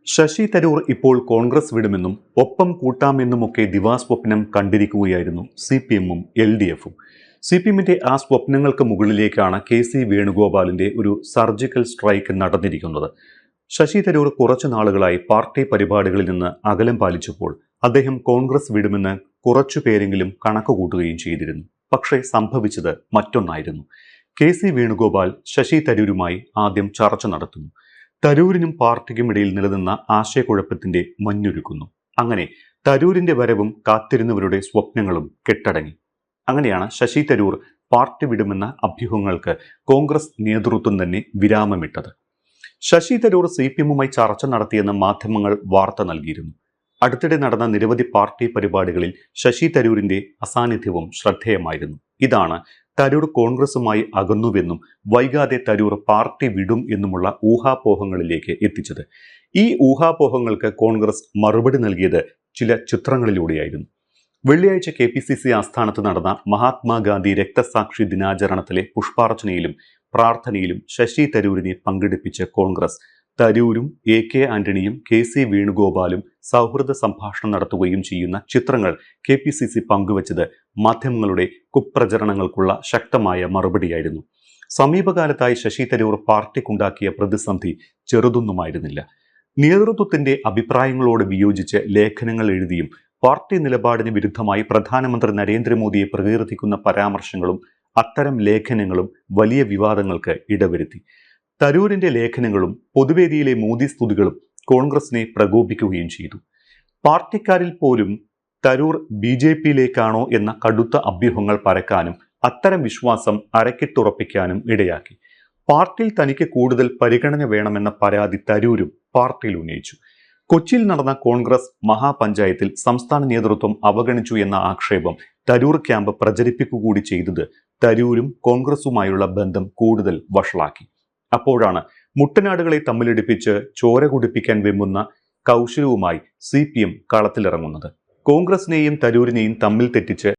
ശശി തരൂർ ഇപ്പോൾ കോൺഗ്രസ് വിടുമെന്നും ഒപ്പം കൂട്ടാമെന്നുമൊക്കെ ദിവാസ്വപ്നം കണ്ടിരിക്കുകയായിരുന്നു CPM-ഉം LDF-ഉം. CPM-ന്റെ ആ സ്വപ്നങ്ങൾക്ക് മുകളിലേക്കാണ് KC വേണുഗോപാലിന്റെ ഒരു സർജിക്കൽ സ്ട്രൈക്ക് നടന്നിരിക്കുന്നത്. ശശി തരൂർ കുറച്ചു നാളുകളായി പാർട്ടി പരിപാടികളിൽ നിന്ന് അകലം പാലിച്ചപ്പോൾ അദ്ദേഹം കോൺഗ്രസ് വിടുമെന്ന് കുറച്ചു പേരെങ്കിലും കണക്കുകൂട്ടുകയും ചെയ്തിരുന്നു. പക്ഷേ സംഭവിച്ചത് മറ്റൊന്നായിരുന്നു. KC വേണുഗോപാൽ ശശി തരൂരുമായി ആദ്യം ചർച്ച നടത്തുന്നു. തരൂരിനും പാർട്ടിക്കും ഇടയിൽ നിലനിന്ന ആശയക്കുഴപ്പത്തിന്റെ മഞ്ഞൊരുക്കുന്നു. അങ്ങനെ തരൂരിന്റെ വരവും കാത്തിരുന്നവരുടെ സ്വപ്നങ്ങളും കെട്ടടങ്ങി. അങ്ങനെയാണ് ശശി തരൂർ പാർട്ടി വിടുമെന്ന അഭ്യൂഹങ്ങൾക്ക് കോൺഗ്രസ് നേതൃത്വം തന്നെ വിരാമമിട്ടത്. ശശി തരൂർ CPM-ഉമായി ചർച്ച നടത്തിയെന്ന് മാധ്യമങ്ങൾ വാർത്ത നൽകിയിരുന്നു. അടുത്തിടെ നടന്ന നിരവധി പാർട്ടി പരിപാടികളിൽ ശശി തരൂരിന്റെ അസാന്നിധ്യവും ശ്രദ്ധേയമായിരുന്നു. ഇതാണ് തരൂർ കോൺഗ്രസുമായി അകന്നുവെന്നും വൈകാതെ തരൂർ പാർട്ടി വിടും എന്നുമുള്ള ഊഹാപോഹങ്ങളിലേക്ക് എത്തിച്ചത്. ഈ ഊഹാപോഹങ്ങൾക്ക് കോൺഗ്രസ് മറുപടി നൽകിയത് ചില ചിത്രങ്ങളിലൂടെയായിരുന്നു. വെള്ളിയാഴ്ച KPCC ആസ്ഥാനത്ത് നടന്ന മഹാത്മാഗാന്ധി രക്തസാക്ഷി ദിനാചരണത്തിലെ പുഷ്പാർച്ചനയിലും പ്രാർത്ഥനയിലും ശശി തരൂരിനെ പങ്കെടുപ്പിച്ച കോൺഗ്രസ് തരൂരും AK ആന്റണിയും KC വേണുഗോപാലും സൗഹൃദ സംഭാഷണം നടത്തുകയും ചെയ്യുന്ന ചിത്രങ്ങൾ KPCC പങ്കുവച്ചത് മാധ്യമങ്ങളുടെ കുപ്രചരണങ്ങൾക്കുള്ള ശക്തമായ മറുപടിയായിരുന്നു. സമീപകാലത്തായി ശശി തരൂർ പാർട്ടിക്കുണ്ടാക്കിയ പ്രതിസന്ധി ചെറുതൊന്നുമായിരുന്നില്ല. നേതൃത്വത്തിന്റെ അഭിപ്രായങ്ങളോട് വിയോജിച്ച് ലേഖനങ്ങൾ എഴുതിയും പാർട്ടി നിലപാടിന് വിരുദ്ധമായി പ്രധാനമന്ത്രി നരേന്ദ്രമോദിയെ പ്രകീർത്തിക്കുന്ന പരാമർശങ്ങളും അത്തരം ലേഖനങ്ങളും വലിയ വിവാദങ്ങൾക്ക് ഇടവരുത്തി. തരൂരിന്റെ ലേഖനങ്ങളും പൊതുവേദിയിലെ മോദി സ്തുതികളും കോൺഗ്രസിനെ പ്രകോപിക്കുകയും ചെയ്തു. പാർട്ടിക്കാരിൽ പോലും തരൂർ BJP-യിലേക്കാണോ എന്ന കടുത്ത അഭ്യൂഹങ്ങൾ പരക്കാനും അത്തരം വിശ്വാസം അരക്കിട്ടുറപ്പിക്കാനും ഇടയാക്കി. പാർട്ടിയിൽ തനിക്ക് കൂടുതൽ പരിഗണന വേണമെന്ന പരാതി തരൂരും പാർട്ടിയിൽ ഉന്നയിച്ചു. കൊച്ചിയിൽ നടന്ന കോൺഗ്രസ് മഹാപഞ്ചായത്തിൽ സംസ്ഥാന നേതൃത്വം അവഗണിച്ചു എന്ന ആക്ഷേപം തരൂർ ക്യാമ്പ് പ്രചരിപ്പിക്കുകകൂടി ചെയ്തത് തരൂരും കോൺഗ്രസുമായുള്ള ബന്ധം കൂടുതൽ വഷളാക്കി. അപ്പോഴാണ് മുട്ടനാടുകളെ തമ്മിലടിപ്പിച്ച് ചോര കുടിപ്പിക്കാൻ വെമ്പുന്ന കൗശലവുമായി CPM കളത്തിലിറങ്ങുന്നത്. കോൺഗ്രസിനെയും തരൂരിനെയും തമ്മിൽ തെറ്റിച്ച്